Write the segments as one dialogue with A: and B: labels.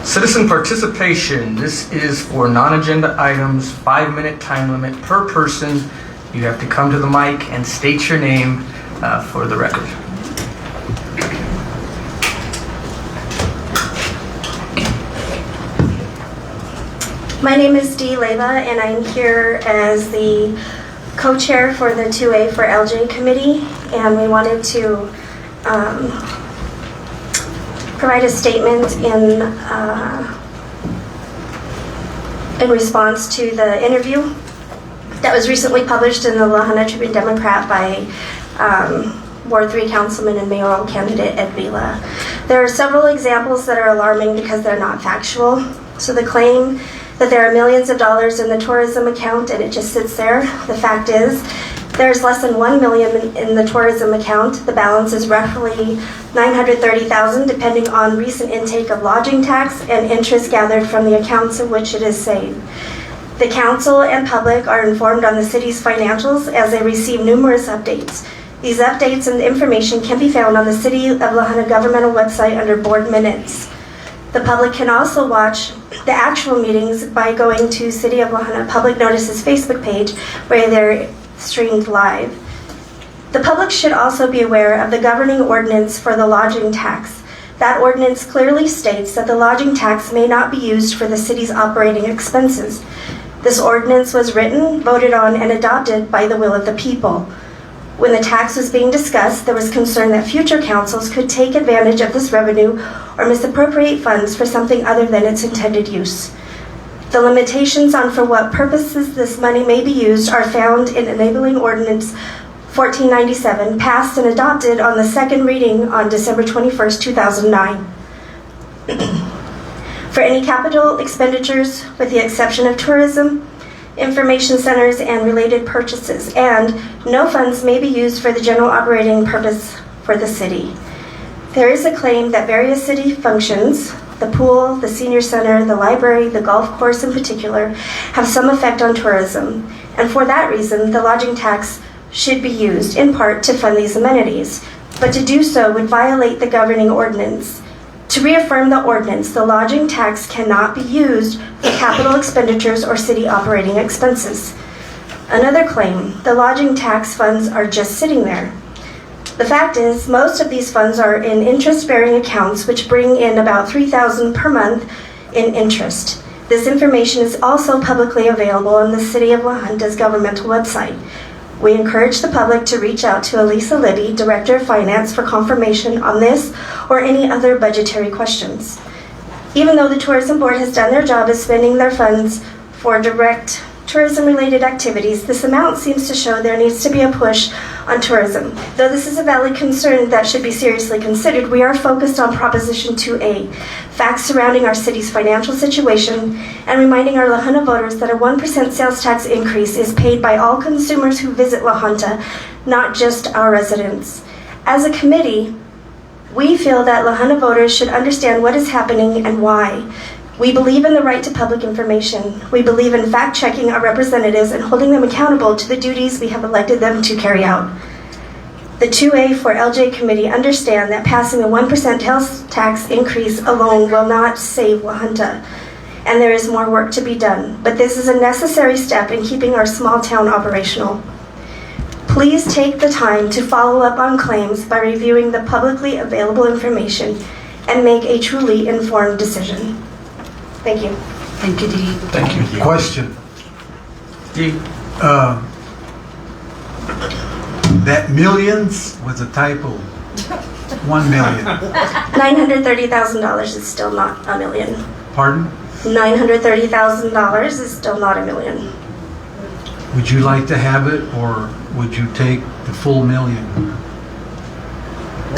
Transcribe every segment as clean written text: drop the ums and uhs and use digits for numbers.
A: Citizen participation. This is for non-agenda items, 5-minute time limit per person. You have to come to the mic and state your name for the record.
B: My name is Dee Leva, and I'm here as the co-chair for the 2A for LJ committee, and we wanted to provide a statement in response to the interview that was recently published in the La Junta Tribune Democrat by Ward 3 Councilman and mayoral candidate Ed Vila. There are several examples that are alarming because they're not factual. So the claim that there are millions of dollars in the tourism account and it just sits there, the fact is there's less than $1 million in the tourism account. The balance is roughly $930,000 depending on recent intake of lodging tax and interest gathered from the accounts in which it is saved. The council and public are informed on the city's financials as they receive numerous updates. These updates and information can be found on the City of La Junta governmental website under board minutes. The public can also watch the actual meetings by going to City of La Junta Public Notices Facebook page where they're streamed live. The public should also be aware of the governing ordinance for the lodging tax. That ordinance clearly states that the lodging tax may not be used for the city's operating expenses. This ordinance was written, voted on, and adopted by the will of the people. When the tax was being discussed, there was concern that future councils could take advantage of this revenue or misappropriate funds for something other than its intended use. The limitations on for what purposes this money may be used are found in Enabling Ordinance 1497, passed and adopted on the second reading on December 21st, 2009. For any capital expenditures, with the exception of tourism, information centers, and related purchases, and no funds may be used for the general operating purpose for the city. There is a claim that various city functions, the pool, the senior center, the library, the golf course in particular, have some effect on tourism, and for that reason, the lodging tax should be used, in part, to fund these amenities. But to do so would violate the governing ordinance. To reaffirm the ordinance, the lodging tax cannot be used for capital expenditures or city operating expenses. Another claim, the lodging tax funds are just sitting there. The fact is, most of these funds are in interest-bearing accounts which bring in about $3,000 per month in interest. This information is also publicly available on the City of La Junta's governmental website. We encourage the public to reach out to Elisa Libby, Director of Finance, for confirmation on this or any other budgetary questions. Even though the Tourism Board has done their job of spending their funds for direct tourism-related activities, this amount seems to show there needs to be a push on tourism. Though this is a valid concern that should be seriously considered, we are focused on Proposition 2A, facts surrounding our city's financial situation, and reminding our La Junta voters that a 1% sales tax increase is paid by all consumers who visit La Junta, not just our residents. As a committee, we feel that La Junta voters should understand what is happening and why. We believe in the right to public information. We believe in fact-checking our representatives and holding them accountable to the duties we have elected them to carry out. The 2A for LJ committee understand that passing a 1% sales tax increase alone will not save La Junta, and there is more work to be done. But this is a necessary step in keeping our small town operational. Please take the time to follow up on claims by reviewing the publicly available information and make a truly informed decision. Thank you.
C: Thank you, Dee.
A: Thank you.
D: Question.
A: Dee?
D: That millions was a typo. 1 million.
B: $930,000 is still not a million.
D: Pardon?
B: $930,000 is still not a million.
D: Would you like to have it, or would you take the full million?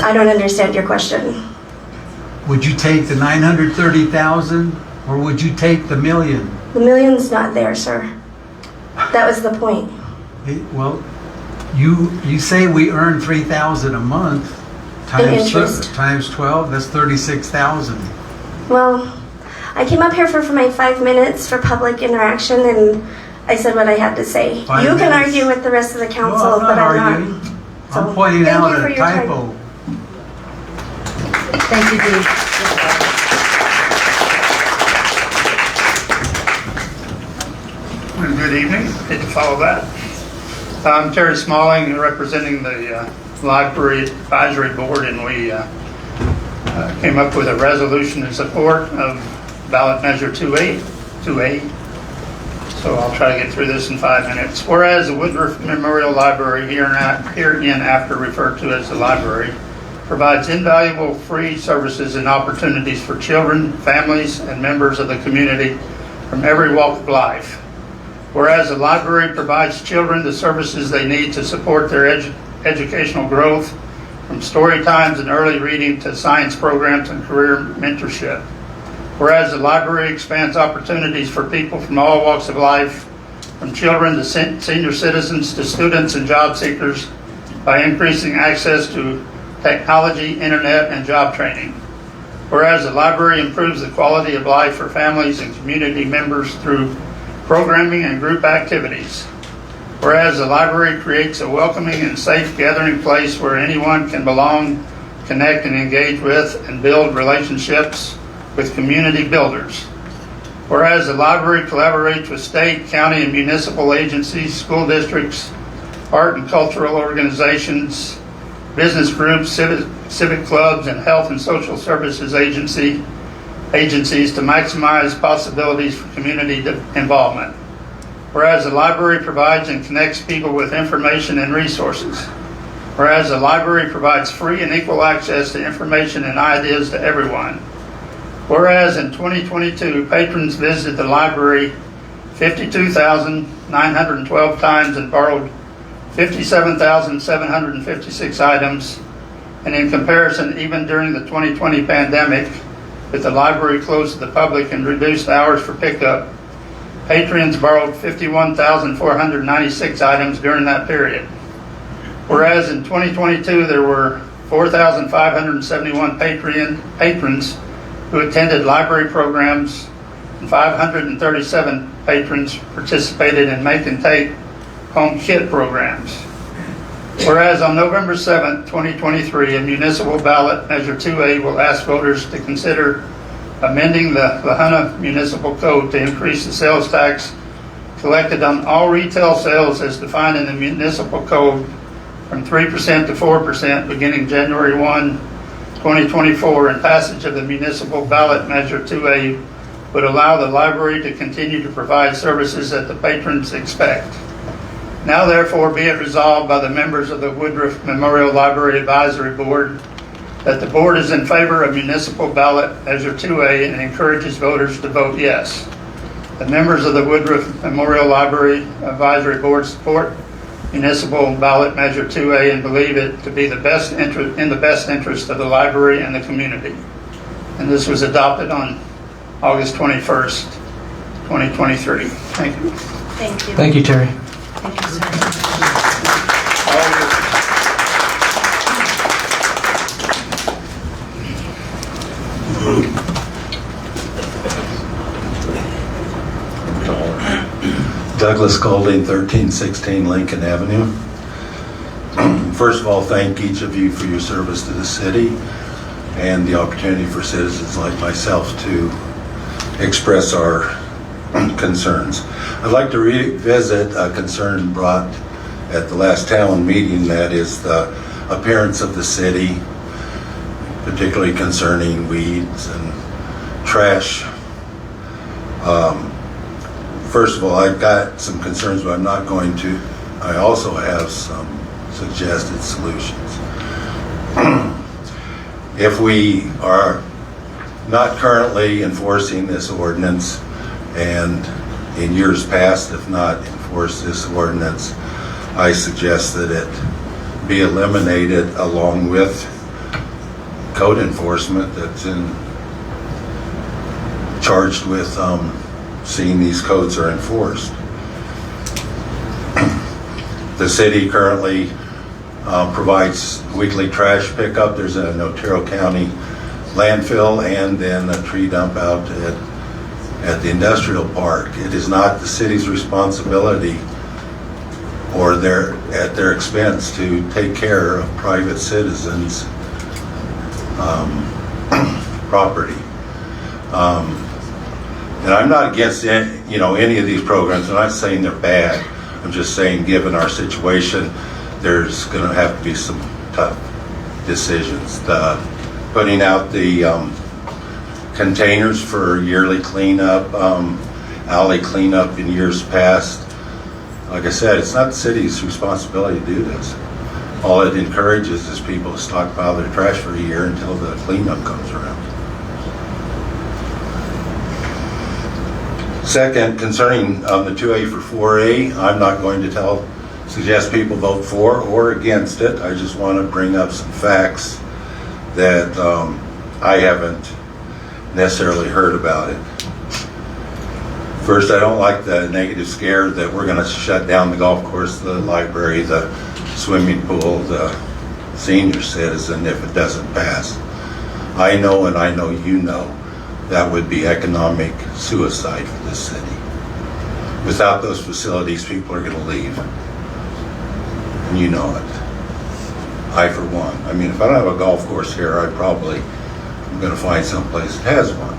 B: I don't understand your question.
D: Would you take the 930,000, or would you take the million?
B: The million's not there, sir. That was the point.
D: Well, you say we earn 3,000 a month times 12. That's 36,000.
B: Well, I came up here for my 5 minutes for public interaction, and I said what I had to say.
D: 5
B: You can
D: minutes.
B: argue with the rest of the council,
D: No,
B: but I'm
D: arguing.
B: not.
D: I'm
B: So,
D: pointing
B: thank
D: out
B: you for
D: a
B: your time.
D: typo.
C: Thank you, Dee. and good evening. Hit to follow that. I'm Terry Smalling, representing the Library Advisory Board, and we came up with a resolution in support of ballot measure 2A. So I'll try to get through this in 5 minutes. Whereas the Woodruff Memorial Library, herein after referred to as the library, provides invaluable free services and opportunities for children, families, and members of the community from every walk of life. Whereas the library provides children the services they need to support their educational growth, from story times and early reading to science programs and career mentorship. Whereas the library expands opportunities for people from all walks of life, from children to senior citizens to students and job seekers, by increasing access to technology, internet, and job training. Whereas the library improves the quality of life for families and community members through programming and group activities. Whereas the library creates a welcoming and safe gathering place where anyone can belong, connect, and engage with and build relationships with community builders. Whereas the library collaborates with state, county, and municipal agencies, school districts, art and cultural organizations, business groups, civic clubs, and health and social services agencies to maximize possibilities for community involvement. Whereas the library provides and connects people with information and resources. Whereas the library provides free and equal access to information and ideas to everyone. Whereas in 2022, patrons visited the library 52,912 times and borrowed 57,756 items, and in comparison, even during the 2020 pandemic, with the library closed to the public and reduced hours for pickup, patrons borrowed 51,496 items during that period. Whereas in 2022, there were 4,571 patrons who attended library programs, and 537 patrons participated in make and take home kit programs. Whereas on November 7th, 2023, a municipal ballot measure 2A will ask voters to consider amending the Lahana Municipal Code to increase the sales tax collected on all retail sales as defined in the municipal code from 3% to 4% beginning January 1, 2024, and passage of the municipal ballot measure 2A would allow the library to continue to provide services that the patrons expect. Now therefore be it resolved by the members of the Woodruff Memorial Library Advisory Board that the board is in favor of municipal ballot measure 2A and encourages voters to vote yes. The members of the Woodruff Memorial Library Advisory Board support municipal ballot measure 2A and believe it to be in the best interest of the library and the community. And this was adopted on August 21st, 2023. Thank you.
B: Thank you.
A: Thank you, Terry.
B: Thank you, sir.
E: Douglas Golding, 1316 Lincoln Avenue. First of all, thank each of you for your service to the city and the opportunity for citizens like myself to express our concerns. I'd like to revisit a concern brought at the last town meeting, that is the appearance of the city, particularly concerning weeds and trash. First of all, I've got some concerns, but I'm not going to. I also have some suggested solutions. If we are not currently enforcing this ordinance, and in years past have not enforced this ordinance, I suggest that it be eliminated along with code enforcement that's charged with seeing these codes are enforced. The city currently provides weekly trash pickup. There's a Otero County landfill and then a tree dump out at the industrial park. It is not the city's responsibility or at their expense to take care of private citizens' property. And I'm not against any of these programs. I'm not saying they're bad. I'm just saying, given our situation, there's going to have to be some tough decisions. Putting out the containers for yearly cleanup, alley cleanup in years past. Like I said, it's not the city's responsibility to do this. All it encourages is people to stockpile their trash for a year until the cleanup comes around. Second, concerning the 2A for 4A, I'm not going to suggest people vote for or against it. I just want to bring up some facts that I haven't necessarily heard about it. First, I don't like the negative scare that we're going to shut down the golf course, the library, the swimming pool, the senior citizen if it doesn't pass. I know, and I know you know, that would be economic suicide for this city. Without those facilities, people are going to leave. And you know it. I, for one. I mean, if I don't have a golf course here, I'm going to find someplace that has one.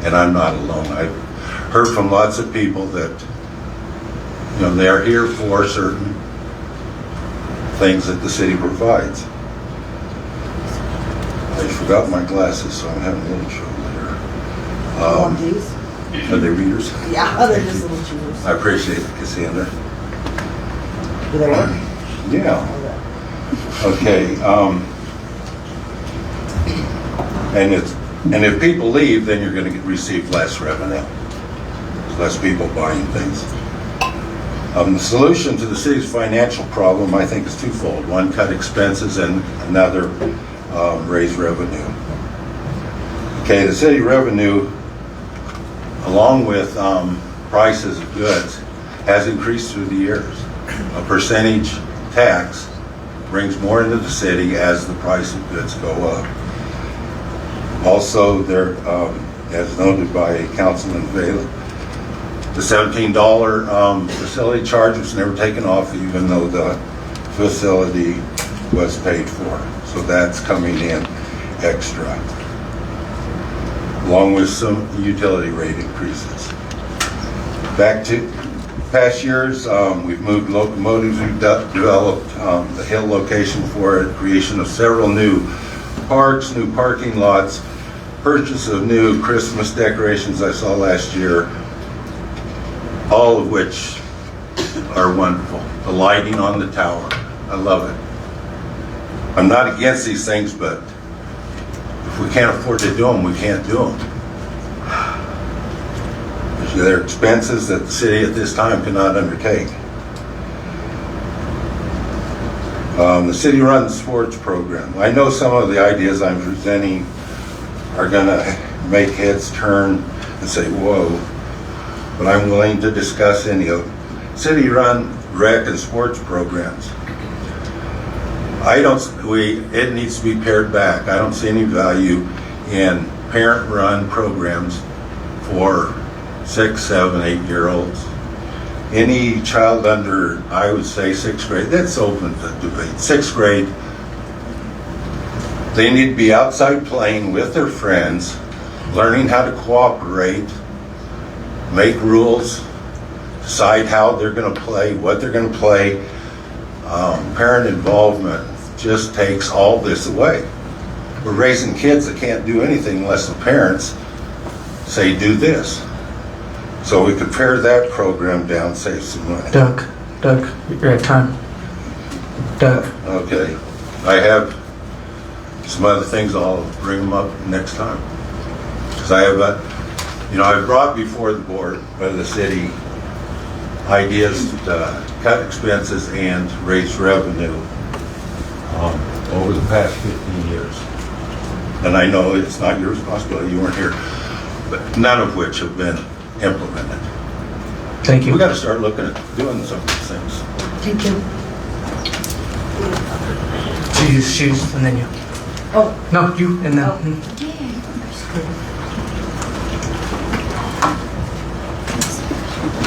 E: And I'm not alone. I've heard from lots of people that, they're here for certain things that the city provides. I forgot my glasses, so I'm having a little trouble here.
F: Want these?
E: Are they readers?
F: Yeah, they're just little chews.
E: I appreciate it, Cassandra.
F: Do they work?
E: Yeah. Okay. And if people leave, then you're going to receive less revenue. Less people buying things. The solution to the city's financial problem, I think, is twofold. One, cut expenses, and another, raise revenue. Okay, the city revenue, along with prices of goods, has increased through the years. A percentage tax brings more into the city as the price of goods go up. Also, there, as noted by Councilman Vela, the $17 facility charge was never taken off, even though the facility was paid for. So that's coming in extra, along with some utility rate increases. Back to past years, we've moved locomotives, we've developed the Hill location for it, creation of several new parks, new parking lots, purchase of new Christmas decorations I saw last year, all of which are wonderful. The lighting on the tower, I love it. I'm not against these things, but if we can't afford to do them, we can't do them. They're expenses that the city at this time cannot undertake. The city runs a sports program. I know some of the ideas I'm presenting are going to make heads turn and say, whoa, but I'm willing to discuss any of them. City-run rec and sports programs. It needs to be pared back. I don't see any value in parent-run programs for 6, 7, 8-year-olds. Any child under, I would say, 6th grade, that's open to debate. 6th grade, they need to be outside playing with their friends, learning how to cooperate, make rules, decide how they're going to play, what they're going to play. Parent involvement just takes all this away. We're raising kids that can't do anything unless the parents say, do this. So we could pare that program down, save some money.
A: Doug, you're at time. Doug.
E: Okay. I have some other things. I'll bring them up next time. Because I have I brought before the board, by the city, ideas to cut expenses and raise revenue over the past 15 years. And I know it's not your responsibility, you weren't here, but none of which have been implemented.
A: Thank you.
E: We got to start looking at doing some of these things.
F: Thank you.
A: Shoes, and then you.
F: Oh.
A: No, you, and then.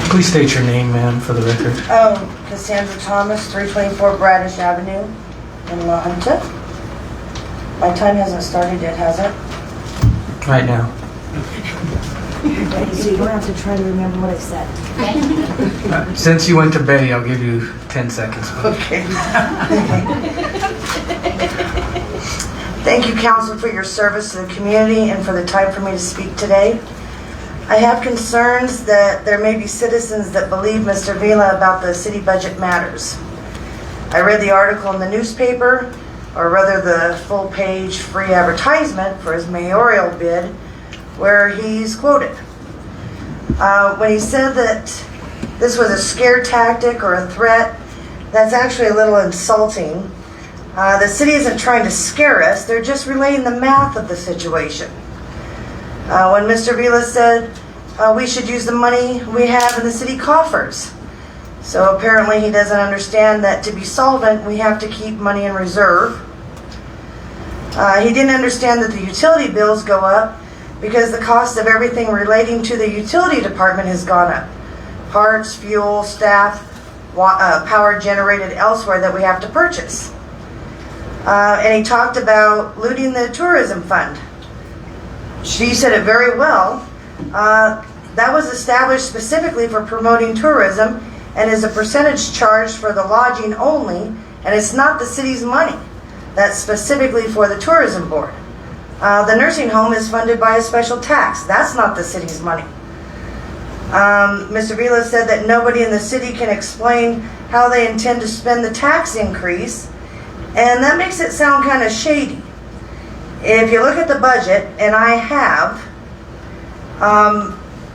A: Please state your name, ma'am, for the record.
F: Cassandra Thomas, 324 Bradish Avenue in La Junta. My time hasn't started yet, has it?
A: Right now.
F: So you don't have to try to remember what I said.
A: Since you went to Betty, I'll give you 10 seconds.
F: Okay. Thank you, council, for your service to the community and for the time for me to speak today. I have concerns that there may be citizens that believe Mr. Vila about the city budget matters. I read the article in the newspaper, or rather the full-page free advertisement for his mayoral bid, where he's quoted. When he said that this was a scare tactic or a threat, that's actually a little insulting. The city isn't trying to scare us, they're just relaying the math of the situation. When Mr. Vila said we should use the money we have in the city coffers. So apparently he doesn't understand that to be solvent, we have to keep money in reserve. He didn't understand that the utility bills go up because the cost of everything relating to the utility department has gone up. Parts, fuel, staff, power generated elsewhere that we have to purchase. And he talked about looting the tourism fund. She said it very well. That was established specifically for promoting tourism and is a percentage charged for the lodging only, and it's not the city's money. That's specifically for the tourism board. The nursing home is funded by a special tax. That's not the city's money. Mr. Vila said that nobody in the city can explain how they intend to spend the tax increase, and that makes it sound kind of shady. If you look at the budget, and I have,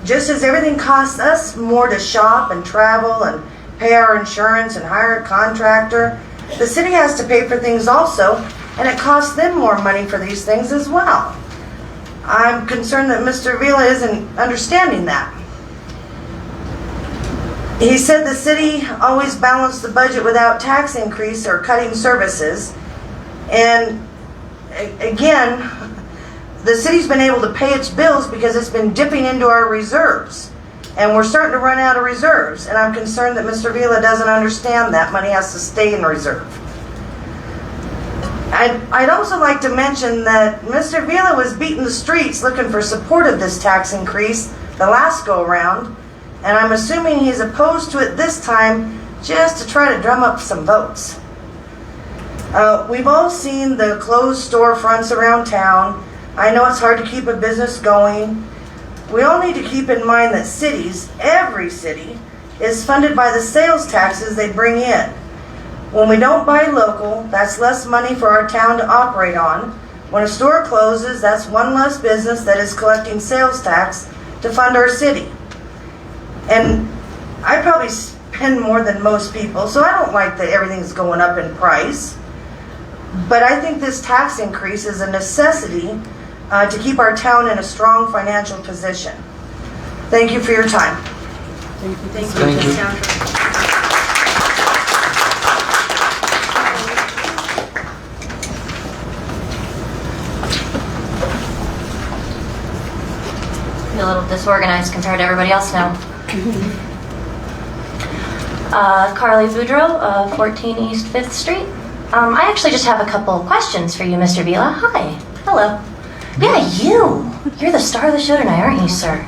F: just as everything costs us more to shop and travel and pay our insurance and hire a contractor, the city has to pay for things also, and it costs them more money for these things as well. I'm concerned that Mr. Vila isn't understanding that. He said the city always balanced the budget without tax increase or cutting services, and again, the city's been able to pay its bills because it's been dipping into our reserves. And we're starting to run out of reserves. And I'm concerned that Mr. Vila doesn't understand that money has to stay in reserve. I'd also like to mention that Mr. Vila was beating the streets looking for support of this tax increase the last go around. And I'm assuming he's opposed to it this time just to try to drum up some votes. We've all seen the closed storefronts around town. I know it's hard to keep a business going. We all need to keep in mind that cities, every city, is funded by the sales taxes they bring in. When we don't buy local, that's less money for our town to operate on. When a store closes, that's one less business that is collecting sales tax to fund our city. And I probably spend more than most people, so I don't like that everything's going up in price. But I think this tax increase is a necessity to keep our town in a strong financial position. Thank you for your time.
A: Thank you.
G: A little disorganized compared to everybody else now. Carly Boudreau, 14 East 5th Street. I actually just have a couple questions for you, Mr. Vila. Hi. Hello. Yeah, you. You're the star of the show tonight, aren't you, sir?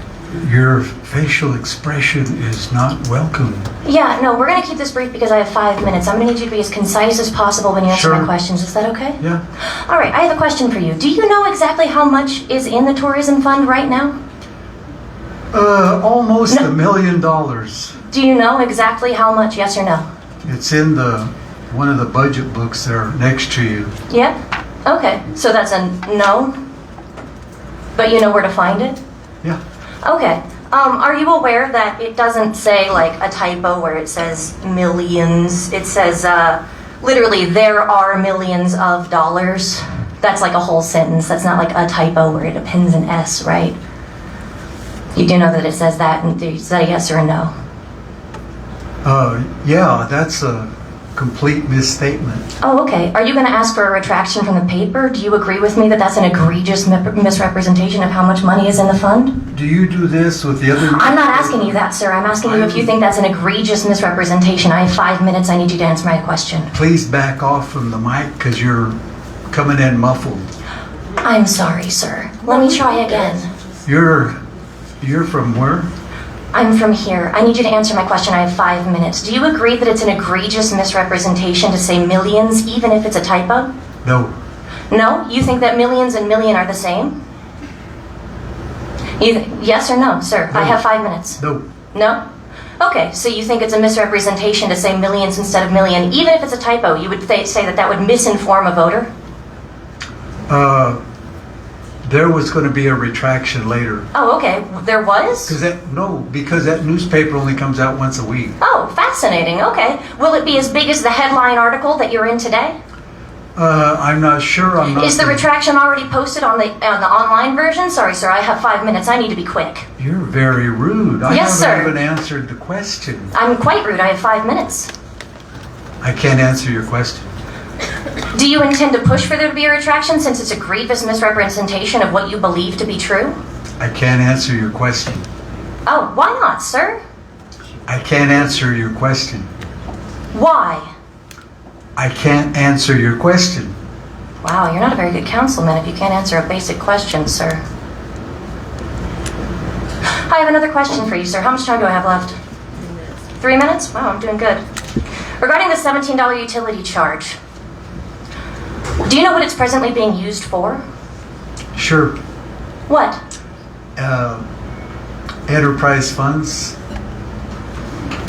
D: Your facial expression is not welcome.
G: Yeah, no, we're going to keep this brief because I have 5 minutes. I'm going to need you to be as concise as possible when you answer my questions. Is that okay?
D: Yeah.
G: All right, I have a question for you. Do you know exactly how much is in the tourism fund right now?
D: Almost
G: No.
D: $1 million.
G: Do you know exactly how much, yes or no?
D: It's in one of the budget books there next to you.
G: Yep. Okay, so that's a no? But you know where to find it?
D: Yeah.
G: Okay. Are you aware that it doesn't say like a typo where it says millions? It says literally there are millions of dollars. That's like a whole sentence. That's not like a typo where it appends an S, right? You do know that it says that, and is that a yes or a no?
D: Yeah, that's a complete misstatement.
G: Oh, okay. Are you going to ask for a retraction from the paper? Do you agree with me that that's an egregious misrepresentation of how much money is in the fund?
D: Do you do this with the other?
G: I'm not asking you that, sir. I'm asking you if you think that's an egregious misrepresentation. I have 5 minutes. I need you to answer my question.
D: Please back off from the mic because you're coming in muffled.
G: I'm sorry, sir. Let me try again.
D: You're You're from where?
G: I'm from here. I need you to answer my question. I have 5 minutes. Do you agree that it's an egregious misrepresentation to say millions, even if it's a typo?
D: No.
G: No? You think that millions and million are the same? Yes or no, sir?
D: No.
G: I have 5 minutes.
D: No.
G: No? Okay, so you think it's a misrepresentation to say millions instead of million, even if it's a typo, you would say that that would misinform a voter?
D: There was going to be a retraction later.
G: Oh, okay. There was?
D: Because that newspaper only comes out once a week.
G: Oh, fascinating. Okay. Will it be as big as the headline article that you're in today?
D: I'm not sure. I'm not.
G: Is the retraction already posted on the online version? Sorry, sir. I have 5 minutes. I need to be quick.
D: You're very rude. I
G: Yes,
D: haven't
G: sir.
D: even answered the question.
G: I'm quite rude. I have 5 minutes.
D: I can't answer your question.
G: Do you intend to push for there to be a retraction since it's a grievous misrepresentation of what you believe to be true?
D: I can't answer your question.
G: Oh, why not, sir?
D: I can't answer your question.
G: Why?
D: I can't answer your question.
G: Wow, you're not a very good councilman if you can't answer a basic question, sir. I have another question for you, sir. How much time do I have left? 3 minutes? Wow, I'm doing good. Regarding the $17 utility charge, do you know what it's presently being used for?
D: Sure.
G: What?
D: Enterprise funds.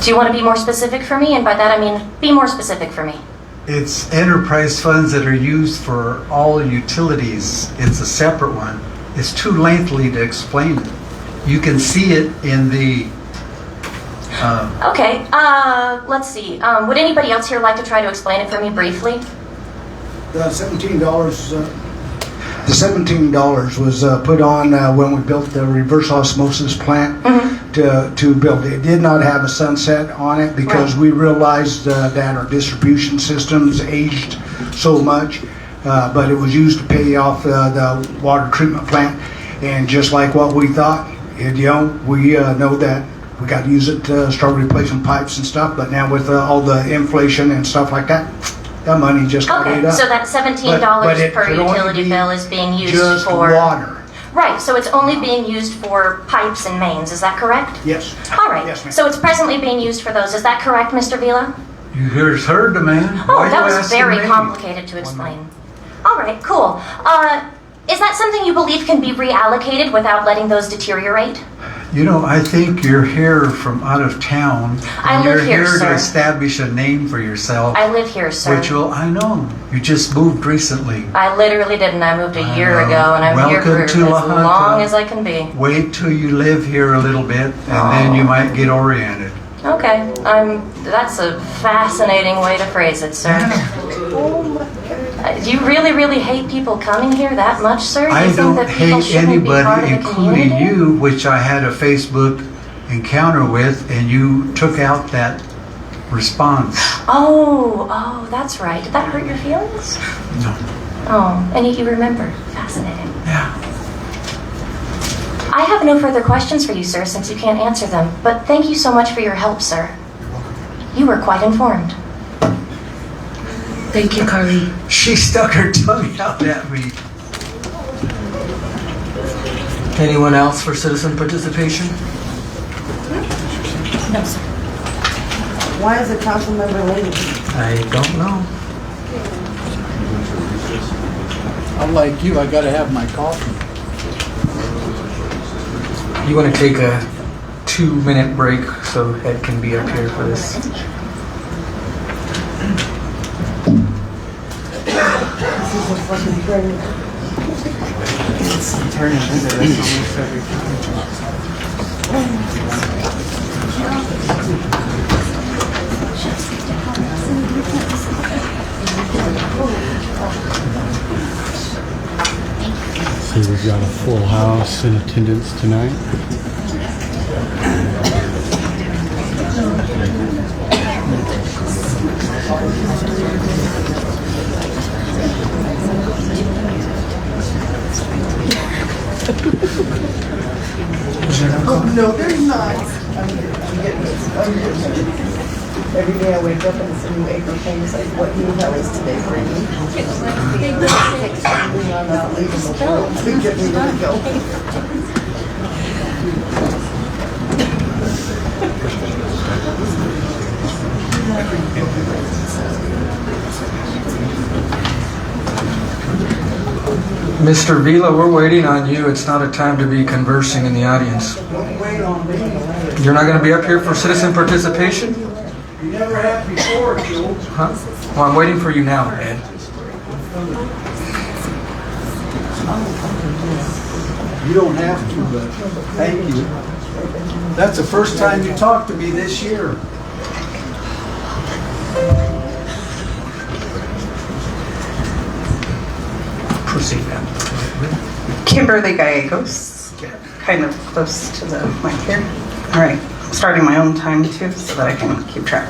G: Do you want to be more specific for me? And by that I mean, be more specific for me.
D: It's enterprise funds that are used for all utilities. It's a separate one. It's too lengthy to explain it. You can see it in the...
G: Okay, let's see. Would anybody else here like to try to explain it for me briefly?
H: The $17 was put on when we built the reverse osmosis plant to build it. It did not have a sunset on it because we realized that our distribution systems aged so much, but it was used to pay off the water treatment plant. And just like what we thought, we know that we got to use it to start replacing pipes and stuff, but now with all the inflation and stuff like that, that money just got ate up.
G: So that $17
H: But
G: per
H: could only
G: utility
H: be
G: bill is being used
H: just
G: for...
H: water.
G: Right, so it's only being used for pipes and mains, is that correct?
H: Yes.
G: All right,
H: Yes, ma'am.
G: so it's presently being used for those, is that correct, Mr. Vila?
D: You just heard the man.
G: Oh,
D: Why
G: that
D: you
G: was
D: asking
G: very
D: me?
G: complicated to explain. All right, cool. Is that something you believe can be reallocated without letting those deteriorate?
D: You know, I think you're here from out of town.
G: I
D: and
G: live
D: you're
G: here,
D: here
G: sir.
D: to establish a name for yourself.
G: I live here, sir.
D: I know. You just moved recently.
G: I literally didn't. I moved a
D: I
G: year
D: know.
G: ago, and I'm here
D: Welcome
G: for
D: to
G: as
D: La Junta.
G: long as I can be.
D: Wait till you live here a little bit, and then you might get oriented.
G: Okay, that's a fascinating way to phrase it, sir. Do you really, really hate people coming here that much, sir? You
D: I
G: think
D: don't
G: that people
D: hate
G: shouldn't be part
D: anybody,
G: of the
D: including
G: community?
D: you, which I had a Facebook encounter with, and you took out that response.
G: Oh, that's right. Did that hurt your feelings?
D: No.
G: Oh, and you remember. Fascinating.
D: Yeah.
G: I have no further questions for you, sir, since you can't answer them. But thank you so much for your help, sir. You were quite informed.
I: Thank you, Carly.
D: She stuck her tongue out at me.
A: Anyone else for citizen participation?
I: No, sir.
F: Why is a council member leaving?
A: I don't know.
J: I'm like you, I gotta have my coffee.
A: You want to take a 2-minute break so Ed can be up here for this?
F: This is a fucking thing.
J: Turning into this almost every
K: See, we've got a full house in attendance tonight.
F: Oh, no, there's not. I'm getting this. Every day I wake up and it's a new April thing. It's like, what new hell is today for me? I'm not leaving the world. Get me to go.
A: Mr. Vila, we're waiting on you. It's not a time to be conversing in the audience.
H: Don't wait on me.
A: You're not going to be up here for citizen participation?
H: You never have before, Joe.
A: Huh? Well, I'm waiting for you now, Ed.
H: You don't have to, but thank you. That's the first time you talked to me this year.
A: Proceed, ma'am.
I: Kimberly Gallegos, kind of close to the mic here. All right, I'm starting my own time too so that I can keep track.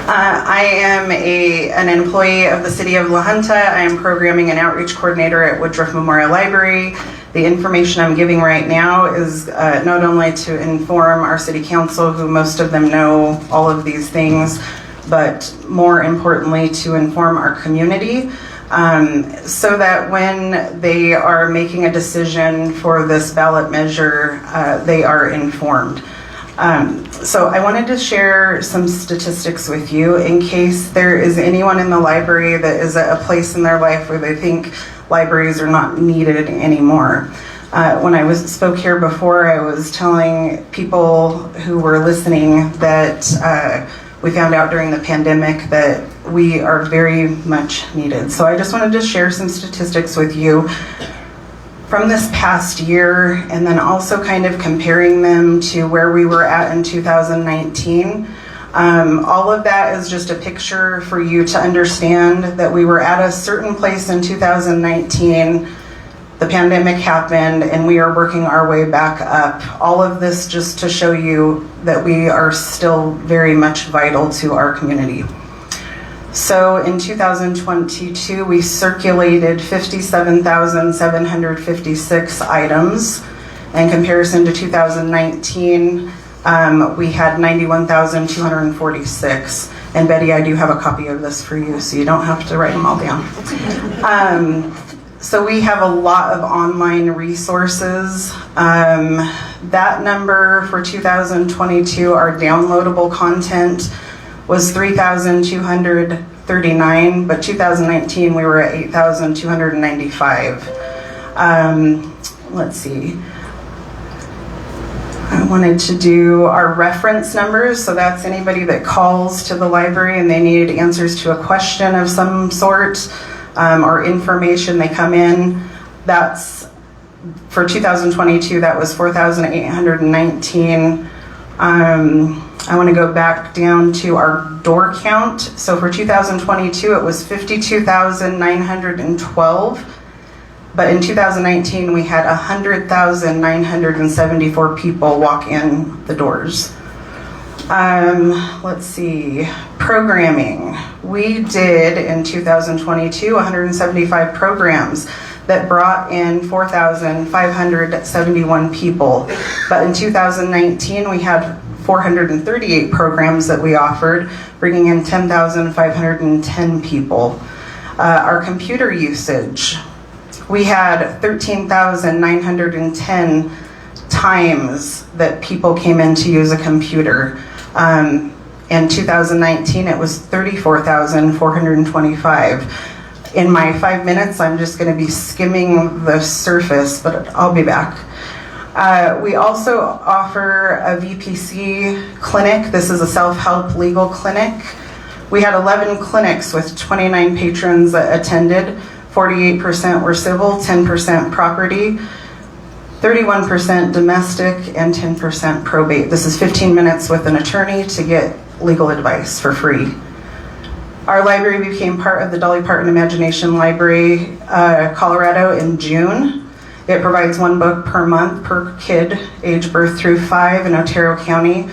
I: I am an employee of the City of La Junta. I am programming and outreach coordinator at Woodruff Memorial Library. The information I'm giving right now is not only to inform our city council, who most of them know all of these things, but more importantly to inform our community. So that when they are making a decision for this ballot measure, they are informed. So I wanted to share some statistics with you in case there is anyone in the library that is at a place in their life where they think libraries are not needed anymore. When I spoke here before, I was telling people who were listening that we found out during the pandemic that we are very much needed. So I just wanted to share some statistics with you from this past year, and then also kind of comparing them to where we were at in 2019. All of that is just a picture for you to understand that we were at a certain place in 2019. The pandemic happened and we are working our way back up. All of this just to show you that we are still very much vital to our community. So in 2022, we circulated 57,756 items. In comparison to 2019, we had 91,246. And Betty, I do have a copy of this for you, so you don't have to write them all down. So we have a lot of online resources. That number for 2022, our downloadable content was 3,239, but 2019 we were at 8,295. Let's see. I wanted to do our reference numbers, so that's anybody that calls to the library and they need answers to a question of some sort or information they come in. That's for 2022, that was 4,819. I want to go back down to our door count. So for 2022, it was 52,912. But in 2019, we had 100,974 people walk in the doors. Let's see, programming. We did in 2022 175 programs that brought in 4,571 people. But in 2019, we had 438 programs that we offered, bringing in 10,510 people. Our computer usage, we had 13,910 times that people came in to use a computer. In 2019, it was 34,425. In my 5 minutes, I'm just going to be skimming the surface, but I'll be back. We also offer a VPC clinic. This is a self-help legal clinic. We had 11 clinics with 29 patrons that attended. 48% were civil, 10% property, 31% domestic, and 10% probate. This is 15 minutes with an attorney to get legal advice for free. Our library became part of the Dolly Parton Imagination Library, Colorado in June. It provides one book per month per kid, age birth through 5 in Otero County,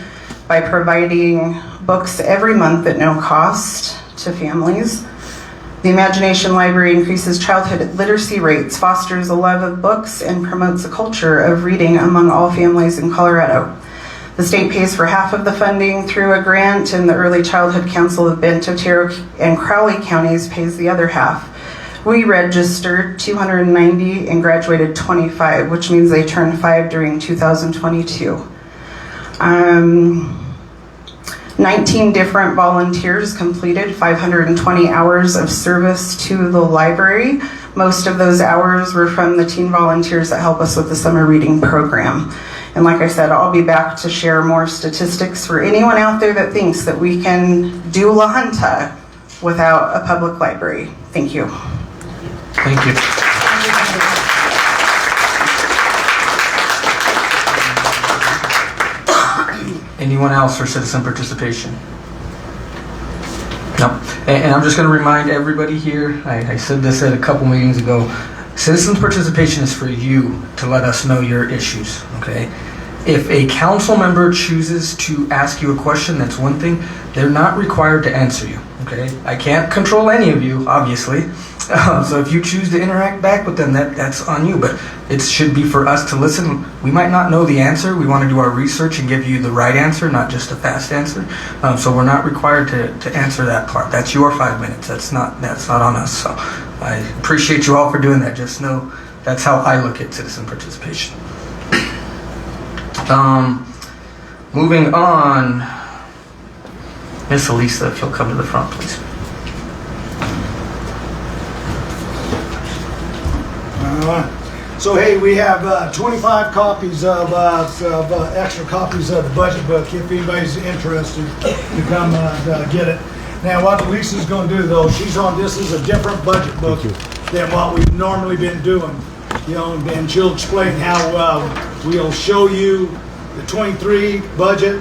I: by providing books every month at no cost to families. The Imagination Library increases childhood literacy rates, fosters a love of books, and promotes a culture of reading among all families in Colorado. The state pays for half of the funding through a grant, and the Early Childhood Council of Bent, Otero, and Crowley counties pays the other half. We registered 290 and graduated 25, which means they turned 5 during 2022. 19 different volunteers completed 520 hours of service to the library. Most of those hours were from the teen volunteers that help us with the summer reading program. And like I said, I'll be back to share more statistics for anyone out there that thinks that we can do La Junta without a public library. Thank you.
A: Thank you. Anyone else for citizen participation? No. And I'm just going to remind everybody here, I said this at a couple meetings ago, citizens participation is for you to let us know your issues, okay? If a council member chooses to ask you a question, that's one thing. They're not required to answer you, okay? I can't control any of you, obviously. So if you choose to interact back with them, that's on you. But it should be for us to listen. We might not know the answer. We want to do our research and give you the right answer, not just a fast answer. So we're not required to answer that part. That's your 5 minutes. That's not on us. So I appreciate you all for doing that. Just know that's how I look at citizen participation. Moving on, Miss Elisa, if you'll come to the front, please.
H: So hey, we have 25 copies of extra copies of the budget book if anybody's interested to come get it. Now what Lisa's going to do though, this is a different budget book than what we've normally been doing. You know, and she'll explain how we'll show you the 23 budget,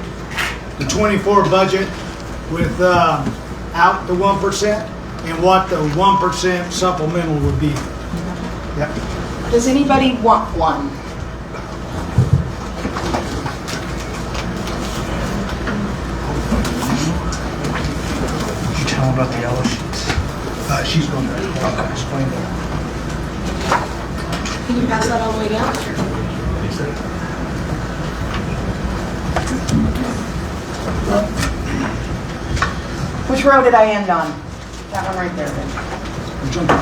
H: the 24 budget without the 1% and what the 1% supplemental would be. Yep.
L: Does anybody want one?
A: Did you tell them about the yellow sheets?
H: She's going to explain that.
L: Can you pass that all the way down? Which row did I end on? That one right there.
H: Junta.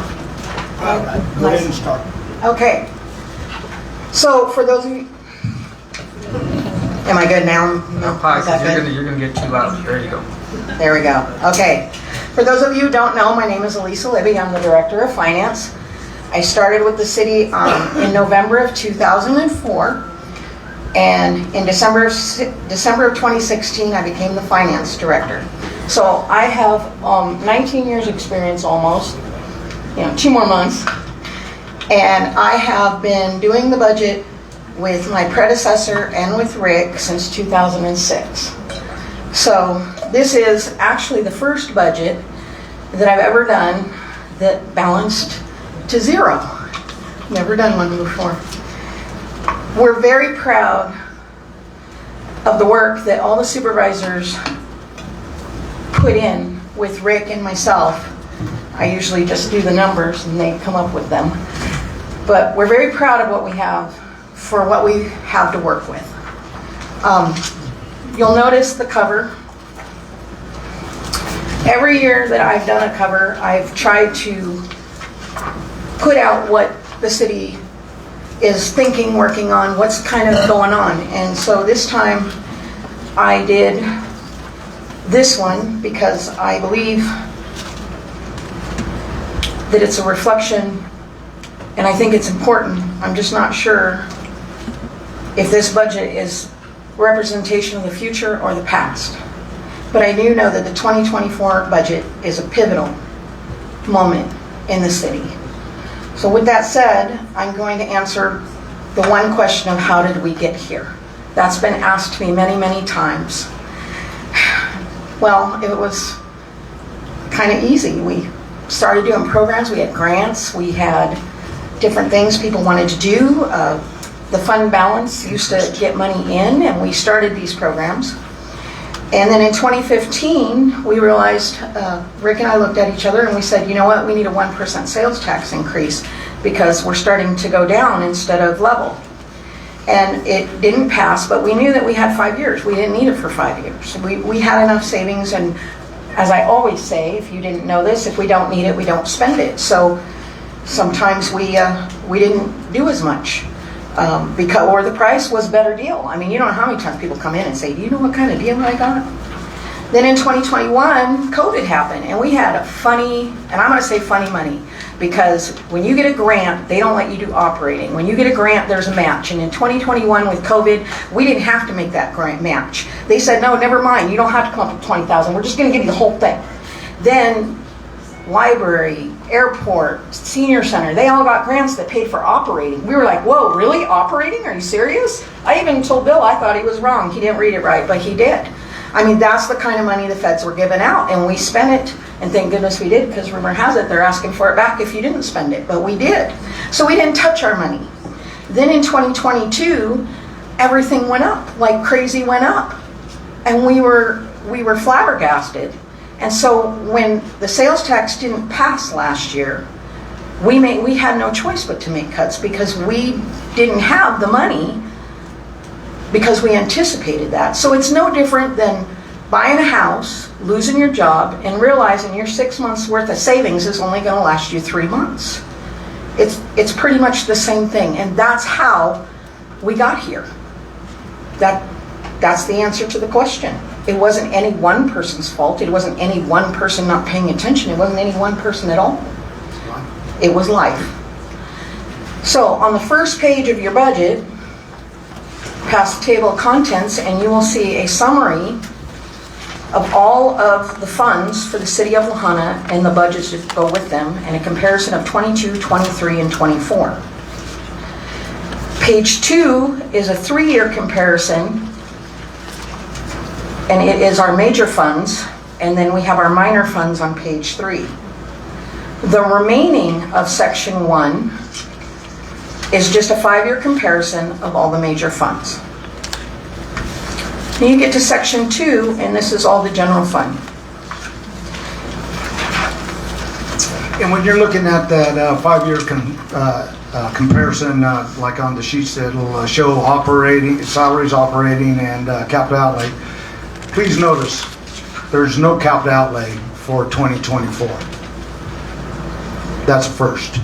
H: Go ahead and start.
L: Okay. So for those of you, am I good now?
A: No, pause, you're gonna get too loud. There you go.
L: There we go. Okay. For those of you who don't know, my name is Elisa Libby. I'm the Director of Finance. I started with the city in November of 2004, and in December of 2016, I became the Finance Director. So I have 19 years experience almost, 2 more months. And I have been doing the budget with my predecessor and with Rick since 2006. So this is actually the first budget that I've ever done that balanced to zero. Never done one before. We're very proud of the work that all the supervisors put in with Rick and myself. I usually just do the numbers and they come up with them. But we're very proud of what we have for what we have to work with. You'll notice the cover. Every year that I've done a cover, I've tried to put out what the city is thinking, working on, what's kind of going on. And so this time I did this one because I believe that it's a reflection, and I think it's important. I'm just not sure if this budget is representation of the future or the past. But I do know that the 2024 budget is a pivotal moment in the city. So with that said, I'm going to answer the one question of how did we get here? That's been asked me many, many times. Well, it was kind of easy. We started doing programs, we had grants, we had different things people wanted to do. The fund balance used to get money in, and we started these programs. And then in 2015, we realized, Rick and I looked at each other and we said, you know what, we need a 1% sales tax increase because we're starting to go down instead of level. And it didn't pass, but we knew that we had 5 years. We didn't need it for 5 years. We had enough savings, and as I always say, if you didn't know this, if we don't need it, we don't spend it. So sometimes we didn't do as much. Or the price was a better deal. I mean, you don't know how many times people come in and say, do you know what kind of deal I got? Then in 2021, COVID happened, and we had a funny, and I'm going to say funny money, because when you get a grant, they don't let you do operating. When you get a grant, there's a match. And in 2021 with COVID, we didn't have to make that grant match. They said, no, never mind, you don't have to come up with 20,000. We're just going to give you the whole thing. Then library, airport, senior center, they all got grants that paid for operating. We were like, whoa, really? Operating? Are you serious? I even told Bill I thought he was wrong. He didn't read it right, but he did. I mean, that's the kind of money the feds were giving out, and we spent it, and thank goodness we did, because rumor has it they're asking for it back if you didn't spend it, but we did. So we didn't touch our money. Then in 2022, everything went up, like crazy went up. And we were flabbergasted. And so when the sales tax didn't pass last year, we had no choice but to make cuts, because we didn't have the money, because we anticipated that. So it's no different than buying a house, losing your job, and realizing your 6 months worth of savings is only going to last you 3 months. It's pretty much the same thing, and that's how we got here. That's the answer to the question. It wasn't any one person's fault. It wasn't any one person not paying attention. It wasn't any one person at all. It was life. So on the first page of your budget, past the table of contents, and you will see a summary of all of the funds for the city of Lahana and the budgets that go with them, and a comparison of 22, 23, and 24. Page 2 is a 3-year comparison, and it is our major funds, and then we have our minor funds on page 3. The remaining of section 1 is just a 5-year comparison of all the major funds. Then you get to section 2, and this is all the general fund.
H: And when you're looking at that 5-year comparison, like on the sheets that'll show operating, salaries operating, and capital outlay, please notice there's no capital outlay for 2024. That's a first.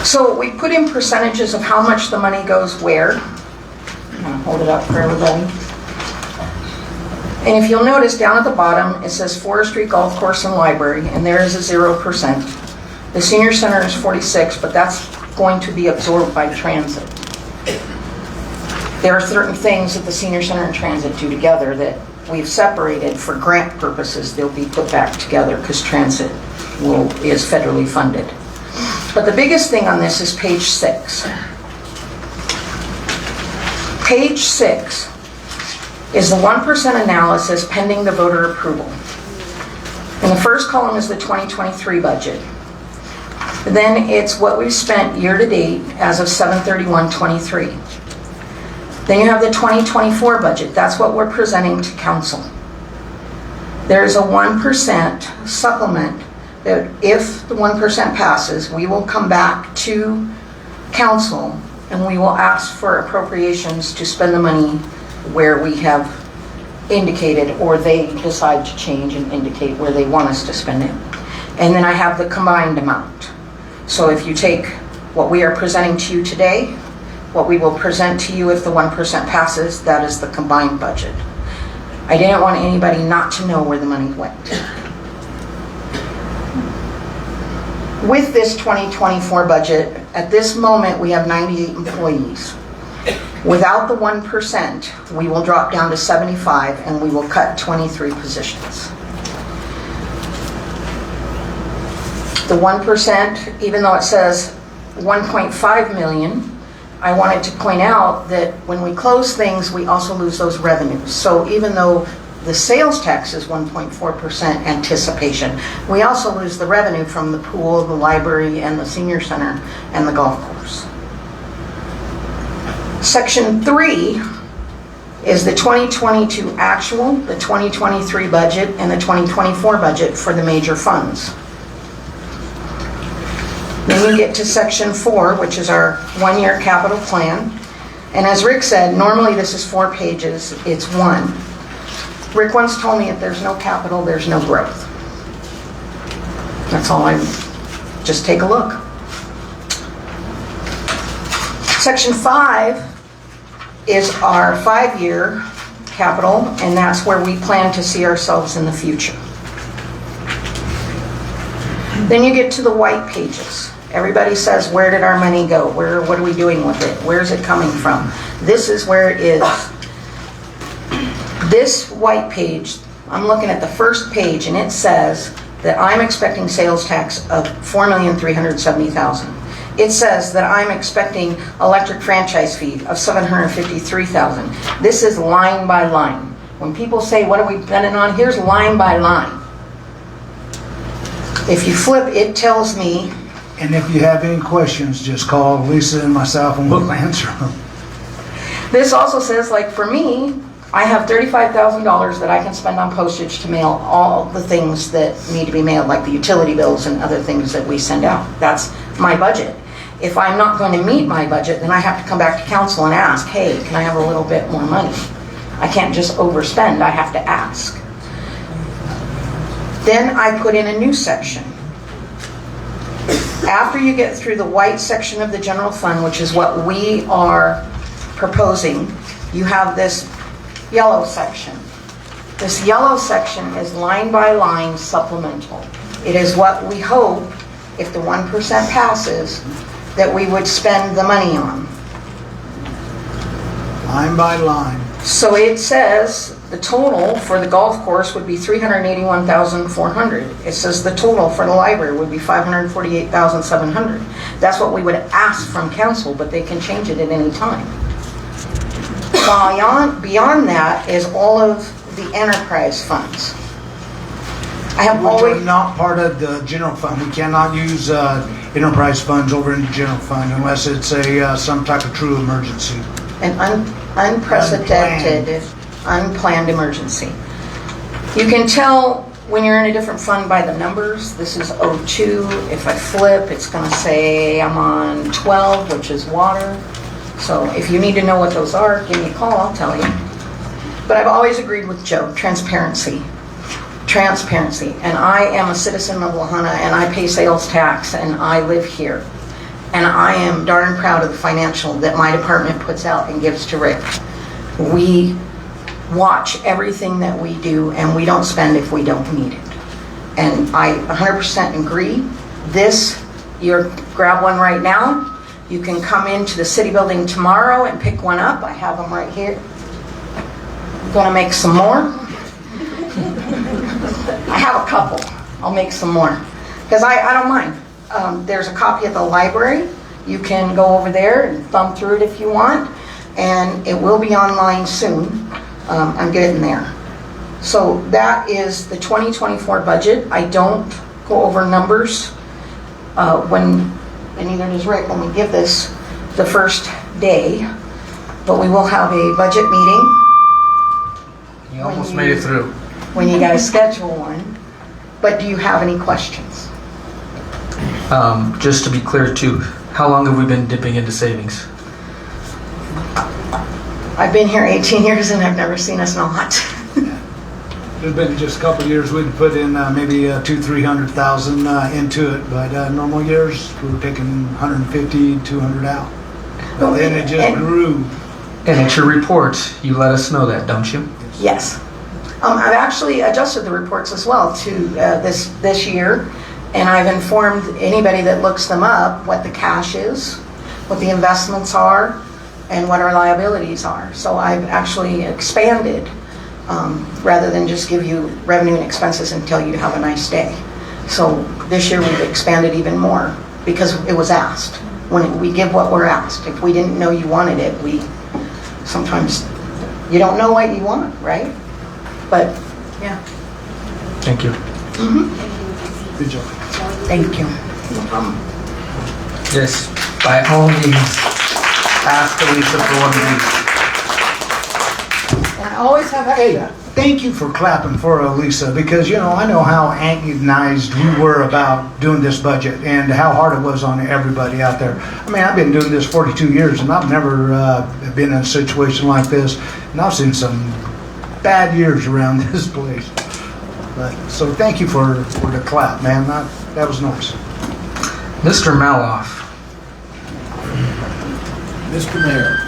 L: So we put in percentages of how much the money goes where. I'm going to hold it up for everybody. And if you'll notice down at the bottom, it says forestry, golf course, and library, and there is a 0%. The senior center is 46, but that's going to be absorbed by transit. There are certain things that the senior center and transit do together that we've separated for grant purposes. They'll be put back together because transit is federally funded. But the biggest thing on this is page 6. Page 6 is the 1% analysis pending the voter approval. And the first column is the 2023 budget. Then it's what we've spent year to date as of 7/31/23. Then you have the 2024 budget. That's what we're presenting to council. There's a 1% supplement that if the 1% passes, we will come back to council and we will ask for appropriations to spend the money where we have indicated, or they decide to change and indicate where they want us to spend it. And then I have the combined amount. So if you take what we are presenting to you today, what we will present to you if the 1% passes, that is the combined budget. I didn't want anybody not to know where the money went. With this 2024 budget, at this moment we have 98 employees. Without the 1%, we will drop down to 75 and we will cut 23 positions. The 1%, even though it says 1.5 million, I wanted to point out that when we close things, we also lose those revenues. So even though the sales tax is 1.4% anticipation, we also lose the revenue from the pool, the library, and the senior center, and the golf course. Section 3 is the 2022 actual, the 2023 budget, and the 2024 budget for the major funds. Then you get to section 4, which is our 1-year capital plan. And as Rick said, normally this is 4 pages, it's 1. Rick once told me if there's no capital, there's no growth. That's all just take a look. Section 5 is our 5-year capital, and that's where we plan to see ourselves in the future. Then you get to the white pages. Everybody says, where did our money go? What are we doing with it? Where's it coming from? This is where it is. This white page, I'm looking at the first page, and it says that I'm expecting sales tax of $4,370,000. It says that I'm expecting electric franchise fee of $753,000. This is line by line. When people say, what are we spending on? Here's line by line. If you flip, it tells me.
H: And if you have any questions, just call Lisa and myself and we'll answer them.
L: This also says, like for me, I have $35,000 that I can spend on postage to mail all the things that need to be mailed, like the utility bills and other things that we send out. That's my budget. If I'm not going to meet my budget, then I have to come back to council and ask, hey, can I have a little bit more money? I can't just overspend, I have to ask. Then I put in a new section. After you get through the white section of the general fund, which is what we are proposing, you have this yellow section. This yellow section is line by line supplemental. It is what we hope, if the 1% passes, that we would spend the money on.
H: Line by line.
L: So it says the total for the golf course would be $381,400. It says the total for the library would be $548,700. That's what we would ask from council, but they can change it at any time. Beyond that is all of the enterprise funds. I have
H: Which
L: always
H: are not part of the general fund. We cannot use enterprise funds over in the general fund unless it's a some type of true emergency.
L: an unprecedented, unplanned emergency. You can tell when you're in a different fund by the numbers. This is 02. If I flip, it's going to say I'm on 12, which is water. So if you need to know what those are, give me a call, I'll tell you. But I've always agreed with Joe, transparency. Transparency. And I am a citizen of Lahana, and I pay sales tax, and I live here. And I am darn proud of the financial that my department puts out and gives to Rick. We watch everything that we do, and we don't spend if we don't need it. And I 100% agree. This, you grab one right now. You can come into the city building tomorrow and pick one up. I have them right here. I'm gonna make some more. I have a couple. I'll make some more. Because I don't mind. There's a copy at the library. You can go over there and thumb through it if you want. And it will be online soon. I'm getting there. So that is the 2024 budget. I don't go over numbers and neither does Rick when we give this the first day. But we will have a budget meeting.
A: You almost made it through.
L: When you guys schedule one. But do you have any questions?
A: Just to be clear too, how long have we been dipping into savings?
L: I've been here 18 years and I've never seen us not.
H: There's been just a couple of years we'd put in maybe $200,000-300,000 into it, but normal years we were taking 150, 200 out. But then it just grew.
A: And at your report, you let us know that, don't you?
L: Yes. I've actually adjusted the reports as well to this year, and I've informed anybody that looks them up what the cash is, what the investments are, and what our liabilities are. So I've actually expanded rather than just give you revenue and expenses and tell you to have a nice day. So this year we've expanded even more because it was asked. When we give what we're asked. If we didn't know you wanted it, sometimes you don't know what you want, right? But yeah.
A: Thank you.
L: Mm-hmm.
H: Good job.
L: Thank you. No problem.
A: Yes, by all means, ask Elisa for one of these.
L: And I always have extra.
H: Thank you for clapping for Elisa because, I know how agonized we were about doing this budget and how hard it was on everybody out there. I mean, I've been doing this 42 years and I've never been in a situation like this. And I've seen some bad years around this place. So thank you for the clap, man. That was nice.
A: Mr. Maloff.
J: Mr. Mayor.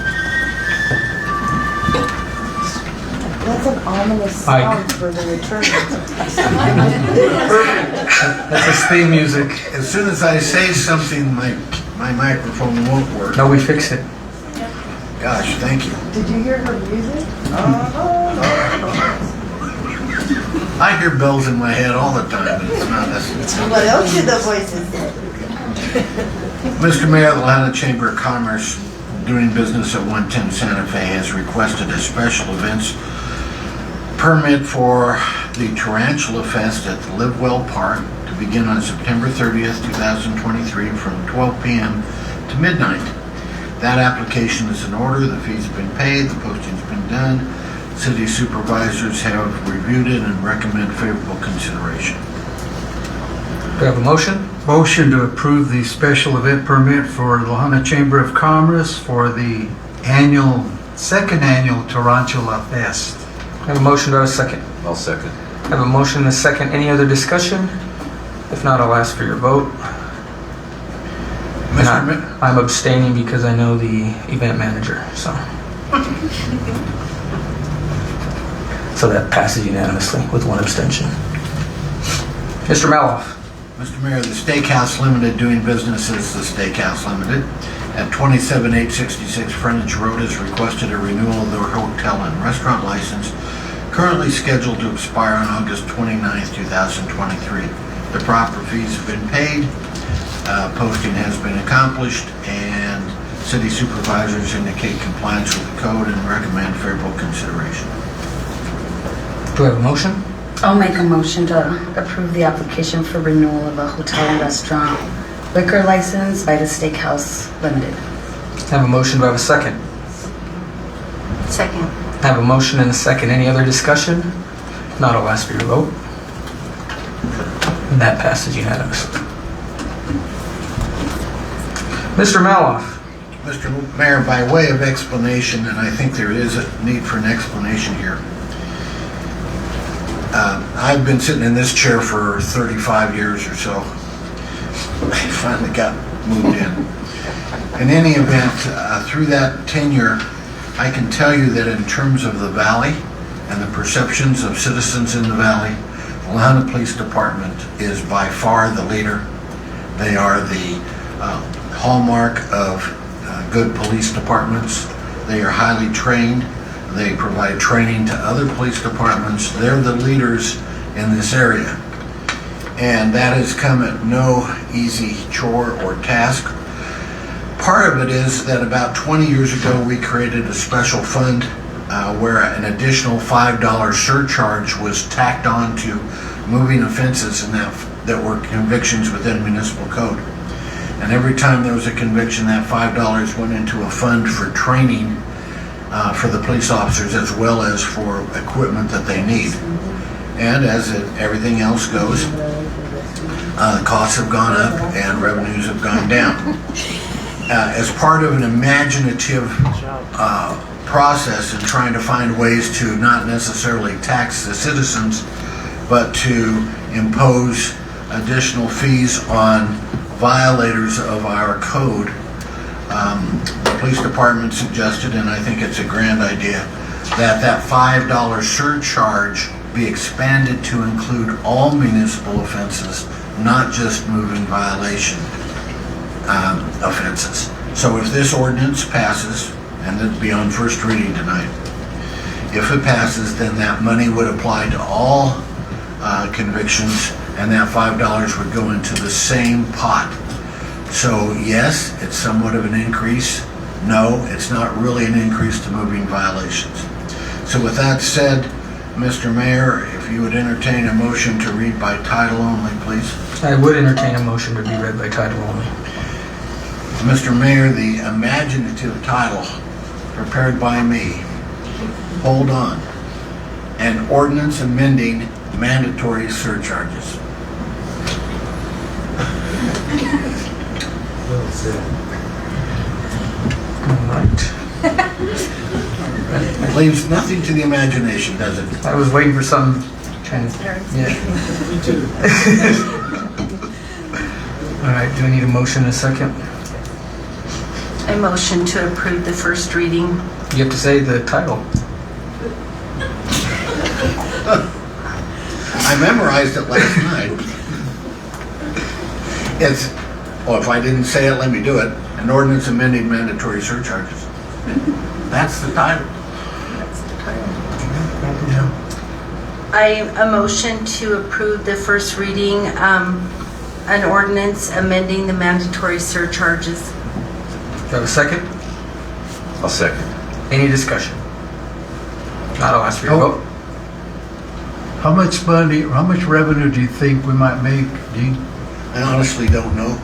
F: an ominous
A: Ike.
F: sound for the return.
A: That's his theme music.
M: As soon as I say something, my microphone won't work.
A: No, we fixed it.
M: Gosh, thank you.
F: Did you hear her music?
M: I hear bells in my head all the time, but it's not necessary.
F: What else did the voices say?
M: Mr. Mayor, the Lahaina Chamber of Commerce, doing business at 110 Santa Fe, has requested a special events permit for the Tarantula Fest at the Livewell Park to begin on September 30th, 2023 from 12 p.m. to midnight. That application is in order, the fee's been paid, the posting's been done. City supervisors have reviewed it and recommend favorable consideration.
A: Do we have a motion?
D: Motion to approve the special event permit for the Lahaina Chamber of Commerce for the second annual Tarantula Fest.
A: I have a motion. Do I have a second?
N: I'll second.
A: I have a motion and a second. Any other discussion? If not, I'll ask for your vote. And I'm abstaining because I know the event manager, so. So that passes unanimously with one abstention. Mr. Maloff.
M: Mr. Mayor, the Steakhouse Limited, doing business as the Steakhouse Limited at 27866 Frontage Road, has requested a renewal of their hotel and restaurant license, currently scheduled to expire on August 29th, 2023. The proper fees have been paid, posting has been accomplished, and city supervisors indicate compliance with the code and recommend favorable consideration.
A: Do I have a motion?
O: I'll make a motion to approve the application for renewal of a hotel and restaurant liquor license by the Steakhouse Limited.
A: I have a motion. Do I have a second?
G: Second.
A: I have a motion and a second. Any other discussion? If not, I'll ask for your vote. And that passes unanimously. Mr. Maloff.
M: Mr. Mayor, by way of explanation, and I think there is a need for an explanation here. I've been sitting in this chair for 35 years or so. I finally got moved in. In any event, through that tenure, I can tell you that in terms of the valley and the perceptions of citizens in the valley, the Lahaina Police Department is by far the leader. They are the hallmark of good police departments. They are highly trained. They provide training to other police departments. They're the leaders in this area. And that has come at no easy chore or task. Part of it is that about 20 years ago we created a special fund where an additional $5 surcharge was tacked on to moving offenses and that were convictions within municipal code. And every time there was a conviction, that $5 went into a fund for training for the police officers as well as for equipment that they need. And as everything else goes, costs have gone up and revenues have gone down. As part of an imaginative process in trying to find ways to not necessarily tax the citizens, but to impose additional fees on violators of our code, the police department suggested, and I think it's a grand idea, that $5 surcharge be expanded to include all municipal offenses, not just moving violation offenses. So if this ordinance passes, and it'll be on first reading tonight, if it passes, then that money would apply to all convictions, and that $5 would go into the same pot. So yes, it's somewhat of an increase. No, it's not really an increase to moving violations. So with that said, Mr. Mayor, if you would entertain a motion to read by title only, please.
A: I would entertain a motion to be read by title only.
M: Mr. Mayor, the imaginative title prepared by me, hold on, an ordinance amending mandatory surcharges.
A: All right.
M: Leaves nothing to the imagination, does it?
A: I was waiting for some kind of, yeah.
J: Me too.
A: All right, do I need a motion and a second?
O: I motion to approve the first reading.
A: You have to say the title.
M: memorized it last night. It's, if I didn't say it, let me do it. An ordinance amending mandatory surcharges. That's the title.
O: I a motion to approve the first reading, an ordinance amending the mandatory surcharges.
A: Do you have a second?
N: I'll second.
A: Any discussion? Not, I'll ask for your vote.
D: How much money, how much revenue do you think we might make, Dean?
M: I honestly don't know.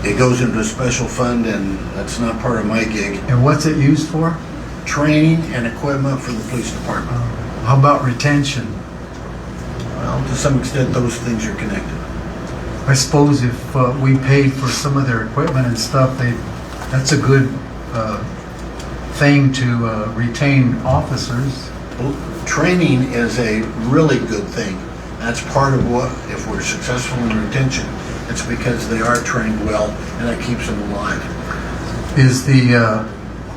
M: It goes into a special fund, and that's not part of my gig.
D: And what's it used for?
M: Training and equipment for the police department.
D: How about retention?
M: Well, to some extent, those things are connected.
D: I suppose if we paid for some of their equipment and stuff, that's a good thing to retain officers.
M: Well, training is a really good thing. That's part of what, if we're successful in retention, it's because they are trained well, and that keeps them alive.
D: Is the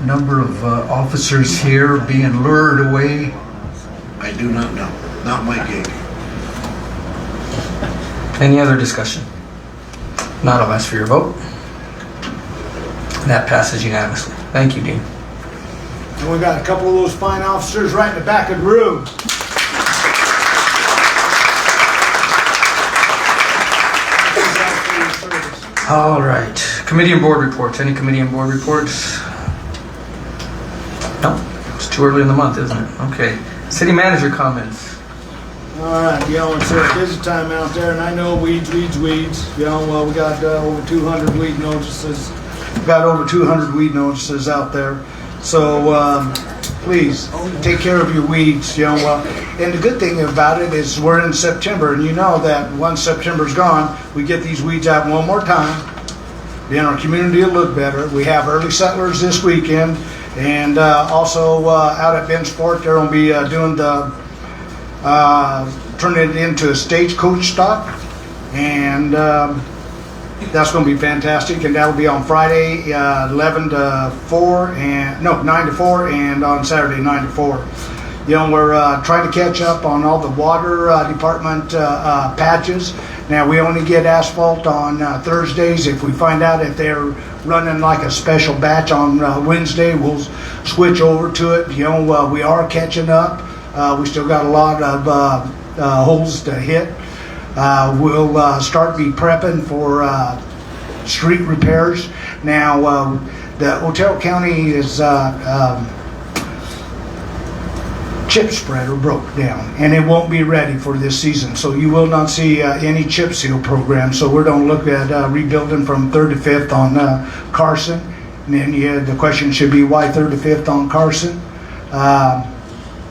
D: number of officers here being lured away?
M: I do not know. Not my gig.
A: Any other discussion? Not, I'll ask for your vote. That passes unanimously. Thank you, Dean.
H: And we got a couple of those fine officers right in the back of the room.
A: All right. Committee and board reports. Any committee and board reports? No. It's too early in the month, isn't it? Okay. City manager comments.
H: All right, it's a busy time out there, and I know weeds. We got over 200 weed notices. Got over 200 weed notices out there. So please take care of your weeds. And the good thing about it is we're in September, and you know that once September's gone, we get these weeds out one more time. Then our community will look better. We have early settlers this weekend, and also out at Ben's Fort, they're going to be doing the turning it into a stagecoach stop, and that's going to be fantastic. And that'll be on Friday 9 to 4, and on Saturday 9 to 4. We're trying to catch up on all the water department patches. Now we only get asphalt on Thursdays. If we find out if they're running like a special batch on Wednesday, we'll switch over to it. We are catching up. We still got a lot of holes to hit. We'll start be prepping for street repairs. Now, the Otero County is chip spreader broke down, and it won't be ready for this season. So you will not see any chip seal program. So we're going to look at rebuilding from 3rd to 5th on Carson. And then the question should be why 3rd to 5th on Carson?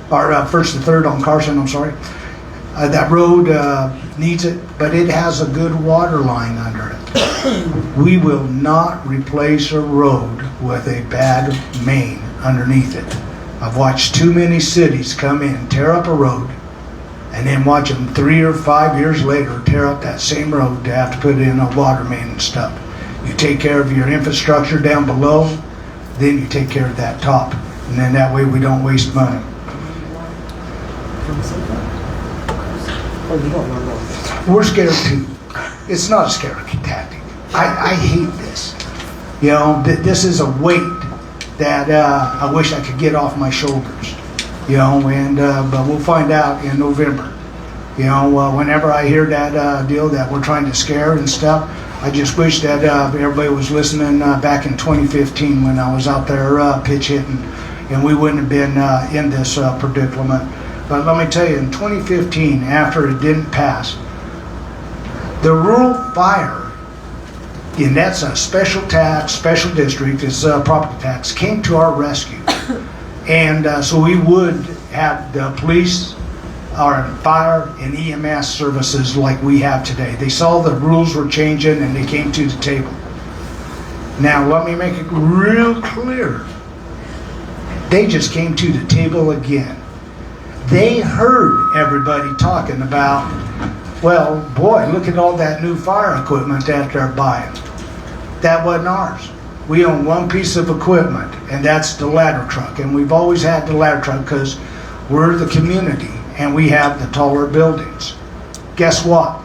H: Or 1st to 3rd on Carson, I'm sorry. That road needs it, but it has a good water line under it. We will not replace a road with a bad main underneath it. I've watched too many cities come in, tear up a road, and then watch them 3 or 5 years later tear up that same road to have to put in a water main and stuff. You take care of your infrastructure down below, then you take care of that top. And then that way we don't waste money. We're scared too. It's not a scary tactic. I hate this. This is a weight that I wish I could get off my shoulders. But we'll find out in November. Whenever I hear that deal that we're trying to scare and stuff, I just wish that everybody was listening back in 2015 when I was out there pitch hitting, and we wouldn't have been in this predicament. But let me tell you, in 2015, after it didn't pass, the rural fire, and that's a special tax, special district, it's property tax, came to our rescue. And so we would have the police, our fire, and EMS services like we have today. They saw the rules were changing and they came to the table. Now let me make it real clear. They just came to the table again. They heard everybody talking about, well, boy, look at all that new fire equipment that they're buying. That wasn't ours. We own one piece of equipment, and that's the ladder truck. And we've always had the ladder truck because we're the community, and we have the taller buildings. Guess what?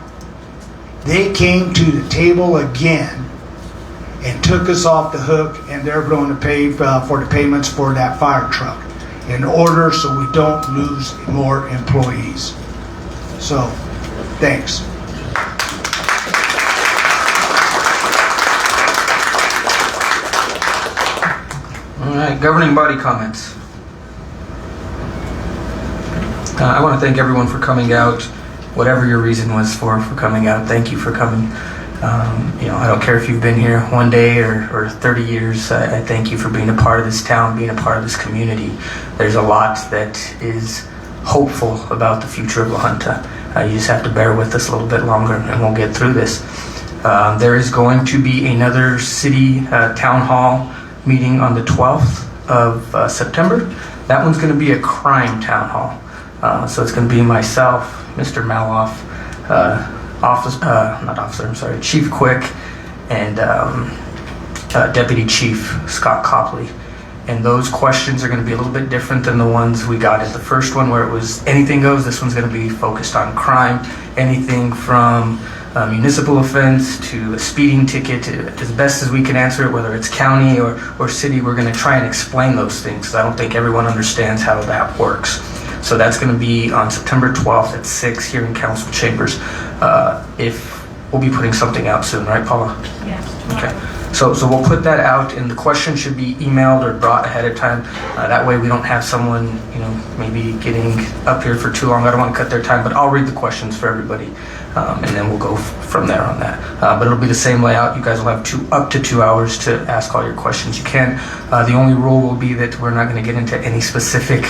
H: They came to the table again and took us off the hook, and they're going to pay for the payments for that fire truck in order so we don't lose more employees. So, thanks.
A: All right, governing body comments. I want to thank everyone for coming out, whatever your reason was for coming out. Thank you for coming. I don't care if you've been here one day or 30 years. I thank you for being a part of this town, being a part of this community. There's a lot that is hopeful about the future of La Junta. You just have to bear with us a little bit longer and we'll get through this. There is going to be another city town hall meeting on the 12th of September. That one's going to be a crime town hall. So it's going to be myself, Mr. Maloff, Chief Quick, and Deputy Chief Scott Copley. And those questions are going to be a little bit different than the ones we got at the first one, where it was anything goes. This one's going to be focused on crime, anything from municipal offense to a speeding ticket. As best as we can answer it, whether it's county or city, we're going to try and explain those things, because I don't think everyone understands how that works. So that's going to be on September 12th at 6 here in council chambers. If we'll be putting something out soon, right, Paula?
G: Yes.
A: Okay. So we'll put that out, and the question should be emailed or brought ahead of time. That way we don't have someone, maybe getting up here for too long. I don't want to cut their time, but I'll read the questions for everybody, and then we'll go from there on that. But it'll be the same layout. You guys will have up to 2 hours to ask all your questions you can. The only rule will be that we're not going to get into any specific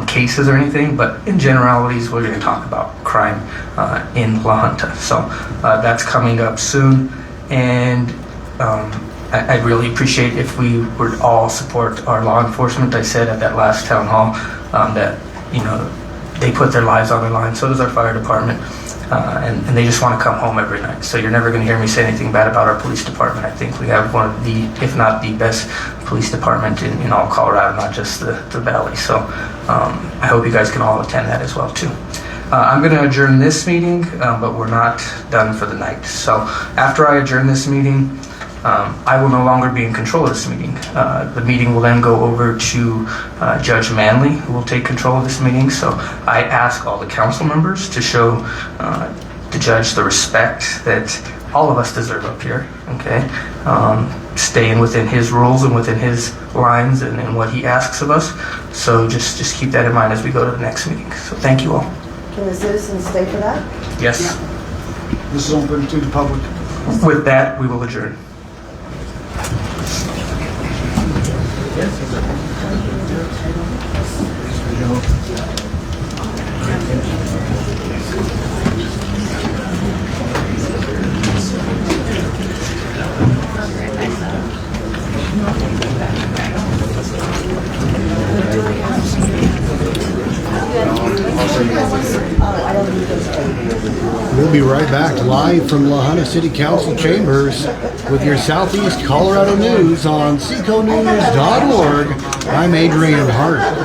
A: cases or anything, but in generalities, we're going to talk about crime in La Junta. So that's coming up soon, and I'd really appreciate if we would all support our law enforcement. I said at that last town hall that they put their lives on the line. So does our fire department, and they just want to come home every night. So you're never going to hear me say anything bad about our police department. I think we have one of the, if not the best police department in all Colorado, not just the Valley. So I hope you guys can all attend that as well too. I'm going to adjourn this meeting, but we're not done for the night. So after I adjourn this meeting, I will no longer be in control of this meeting. The meeting will then go over to Judge Manley, who will take control of this meeting. So I ask all the council members to show the judge the respect that all of us deserve up here, okay? Staying within his rules and within his lines and what he asks of us. So just keep that in mind as we go to the next meeting. So thank you all.
F: Can the citizens stay for that?
A: Yes.
H: This is open to the public.
A: With that, we will adjourn.
K: We'll be right back live from La Junta City Council chambers with your Southeast Colorado news on seconews.org. I'm Adrian Hart.